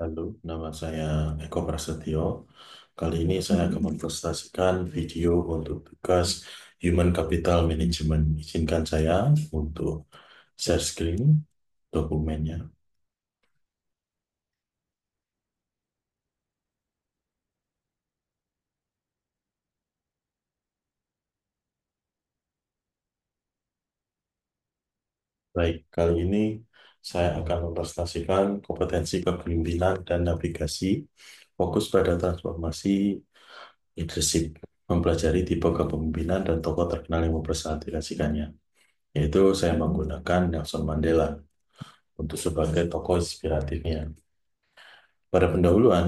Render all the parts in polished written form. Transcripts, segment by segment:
Halo, nama saya Eko Prasetyo. Kali ini saya akan mempresentasikan video untuk tugas Human Capital Management. Izinkan saya untuk share screen dokumennya. Baik, kali ini saya akan mempresentasikan kompetensi kepemimpinan dan navigasi, fokus pada transformasi leadership, mempelajari tipe kepemimpinan dan tokoh terkenal yang mempresentasikannya, yaitu saya menggunakan Nelson Mandela untuk sebagai tokoh inspiratifnya. Pada pendahuluan,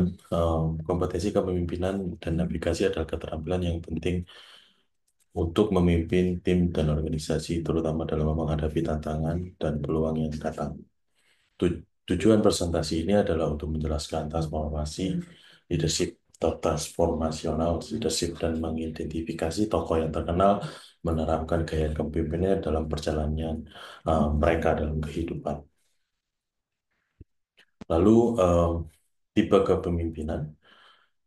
kompetensi kepemimpinan dan navigasi adalah keterampilan yang penting untuk memimpin tim dan organisasi, terutama dalam menghadapi tantangan dan peluang yang datang. Tujuan presentasi ini adalah untuk menjelaskan transformasi leadership atau transformasional leadership dan mengidentifikasi tokoh yang terkenal menerapkan gaya kepemimpinan dalam perjalanan mereka dalam kehidupan. Lalu, tipe kepemimpinan.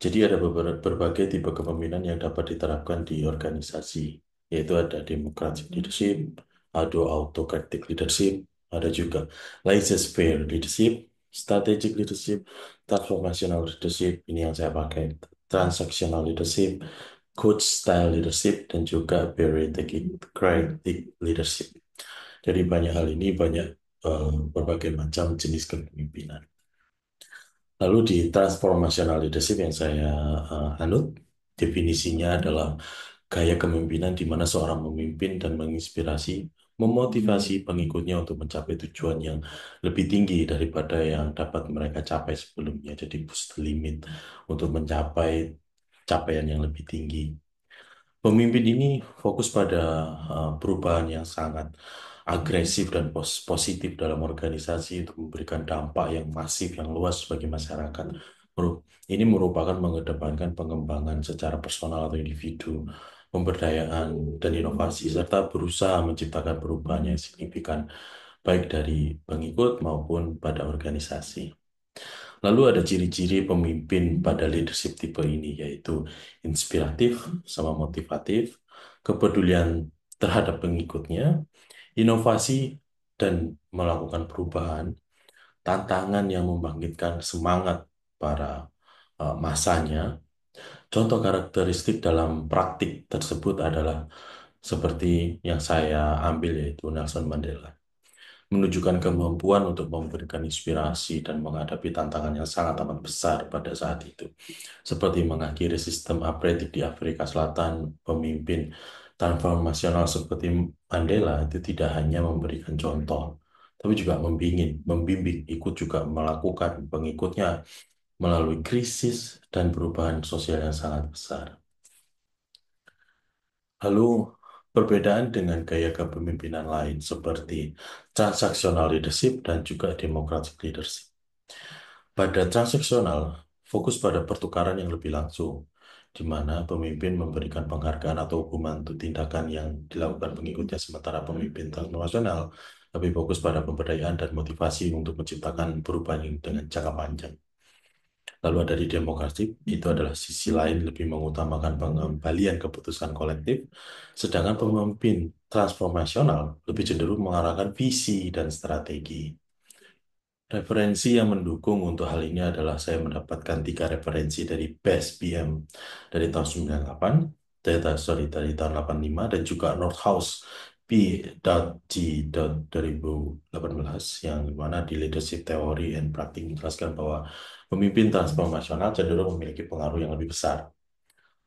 Jadi ada berbagai tipe kepemimpinan yang dapat diterapkan di organisasi, yaitu ada democratic leadership, ada autocratic leadership, ada juga laissez-faire leadership, strategic leadership, transformational leadership, ini yang saya pakai, transactional leadership, coach style leadership, dan juga bureaucratic leadership. Jadi banyak hal ini, banyak berbagai macam jenis kepemimpinan. Lalu di transformational leadership yang saya anut, definisinya adalah gaya kepemimpinan di mana seorang memimpin dan menginspirasi, memotivasi pengikutnya untuk mencapai tujuan yang lebih tinggi daripada yang dapat mereka capai sebelumnya. Jadi push the limit untuk mencapai capaian yang lebih tinggi. Pemimpin ini fokus pada perubahan yang sangat agresif dan positif dalam organisasi untuk memberikan dampak yang masif, yang luas bagi masyarakat. Ini merupakan mengedepankan pengembangan secara personal atau individu, pemberdayaan dan inovasi, serta berusaha menciptakan perubahan yang signifikan baik dari pengikut maupun pada organisasi. Lalu ada ciri-ciri pemimpin pada leadership tipe ini, yaitu inspiratif sama motivatif, kepedulian terhadap pengikutnya, inovasi dan melakukan perubahan, tantangan yang membangkitkan semangat para masanya. Contoh karakteristik dalam praktik tersebut adalah seperti yang saya ambil, yaitu Nelson Mandela menunjukkan kemampuan untuk memberikan inspirasi dan menghadapi tantangan yang sangat amat besar pada saat itu. Seperti mengakhiri sistem apartheid di Afrika Selatan, pemimpin transformasional seperti Mandela itu tidak hanya memberikan contoh, tapi juga membimbing, ikut juga melakukan pengikutnya melalui krisis dan perubahan sosial yang sangat besar. Lalu, perbedaan dengan gaya kepemimpinan lain seperti transactional leadership dan juga democratic leadership. Pada transaksional, fokus pada pertukaran yang lebih langsung, di mana pemimpin memberikan penghargaan atau hukuman untuk tindakan yang dilakukan pengikutnya, sementara pemimpin transnasional lebih fokus pada pemberdayaan dan motivasi untuk menciptakan perubahan dengan jangka panjang. Lalu ada di demokrasi, itu adalah sisi lain lebih mengutamakan pengembalian keputusan kolektif, sedangkan pemimpin transformasional lebih cenderung mengarahkan visi dan strategi. Referensi yang mendukung untuk hal ini adalah saya mendapatkan 3 referensi dari BEST PM dari tahun 98, dari tahun 85, dan juga Nordhaus P.G. 2018, yang mana di Leadership Theory and Practice menjelaskan bahwa pemimpin transformasional cenderung memiliki pengaruh yang lebih besar.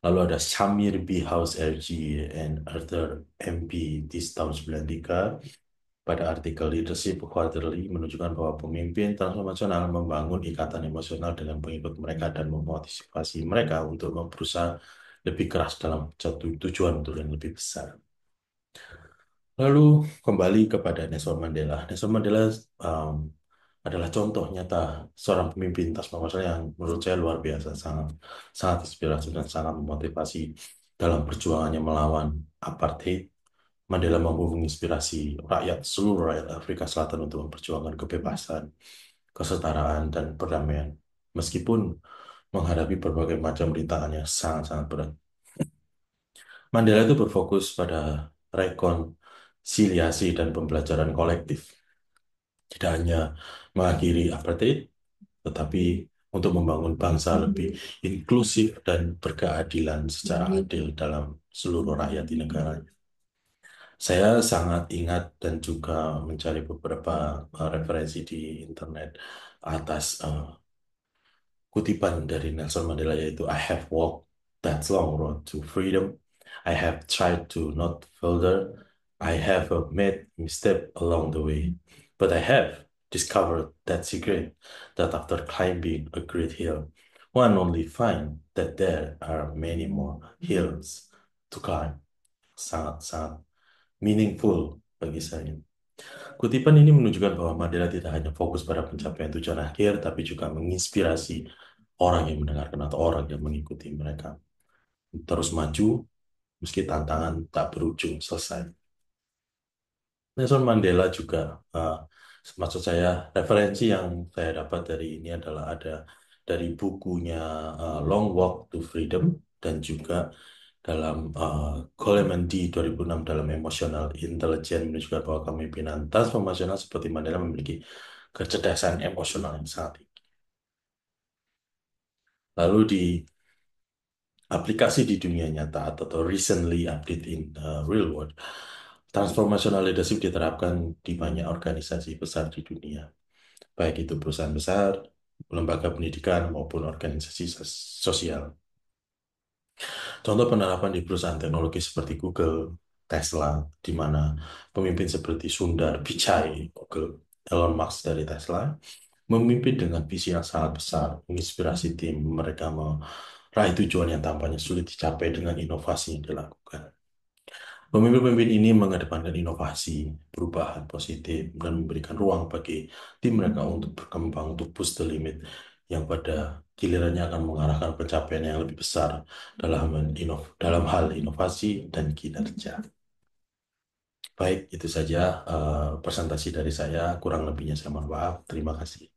Lalu ada Shamir B. House RG and Arthur M.B. di tahun 93 pada artikel Leadership Quarterly menunjukkan bahwa pemimpin transformasional membangun ikatan emosional dengan pengikut mereka dan memotivasi mereka untuk berusaha lebih keras dalam satu tujuan untuk yang lebih besar. Lalu kembali kepada Nelson Mandela. Nelson Mandela um, adalah contoh nyata seorang pemimpin transformasional yang menurut saya luar biasa, sangat sangat inspiratif dan sangat memotivasi dalam perjuangannya melawan apartheid. Mandela mampu menginspirasi seluruh rakyat Afrika Selatan untuk memperjuangkan kebebasan, kesetaraan, dan perdamaian. meskipun menghadapi berbagai macam rintangan yang sangat-sangat berat. Mandela itu berfokus pada rekonsiliasi dan pembelajaran kolektif, tidak hanya mengakhiri apartheid, tetapi untuk membangun bangsa lebih inklusif dan berkeadilan secara adil dalam seluruh rakyat di negaranya. Saya sangat ingat dan juga mencari beberapa referensi di internet atas kutipan dari Nelson Mandela, yaitu I have walked that long road to freedom. I have tried to not falter. I have made mistakes along the way. But I have discovered that secret that after climbing a great hill, one only find that there are many more hills to climb. Sangat-sangat meaningful bagi saya. Kutipan ini menunjukkan bahwa Mandela tidak hanya fokus pada pencapaian tujuan akhir, tapi juga menginspirasi orang yang mendengarkan atau orang yang mengikuti mereka. Terus maju, meski tantangan tak berujung selesai. Nelson Mandela juga, maksud saya, referensi yang saya dapat dari ini adalah ada dari bukunya Long Walk to Freedom, dan juga dalam Goleman di 2006 dalam Emotional Intelligence menunjukkan bahwa kepemimpinan transformasional seperti Mandela memiliki kecerdasan emosional yang sangat tinggi. Lalu di aplikasi di dunia nyata atau recently update in real world, transformational leadership diterapkan di banyak organisasi besar di dunia, baik itu perusahaan besar, lembaga pendidikan, maupun organisasi sosial. Contoh penerapan di perusahaan teknologi seperti Google, Tesla, di mana pemimpin seperti Sundar Pichai, Google, Elon Musk dari Tesla, memimpin dengan visi yang sangat besar, menginspirasi tim mereka meraih tujuan yang tampaknya sulit dicapai dengan inovasi yang dilakukan. Pemimpin-pemimpin ini mengedepankan inovasi, perubahan positif, dan memberikan ruang bagi tim mereka untuk berkembang, untuk push the limit, yang pada gilirannya akan mengarahkan pencapaian yang lebih besar dalam hal inovasi dan kinerja. Baik, itu saja presentasi dari saya. Kurang lebihnya saya mohon maaf. Terima kasih.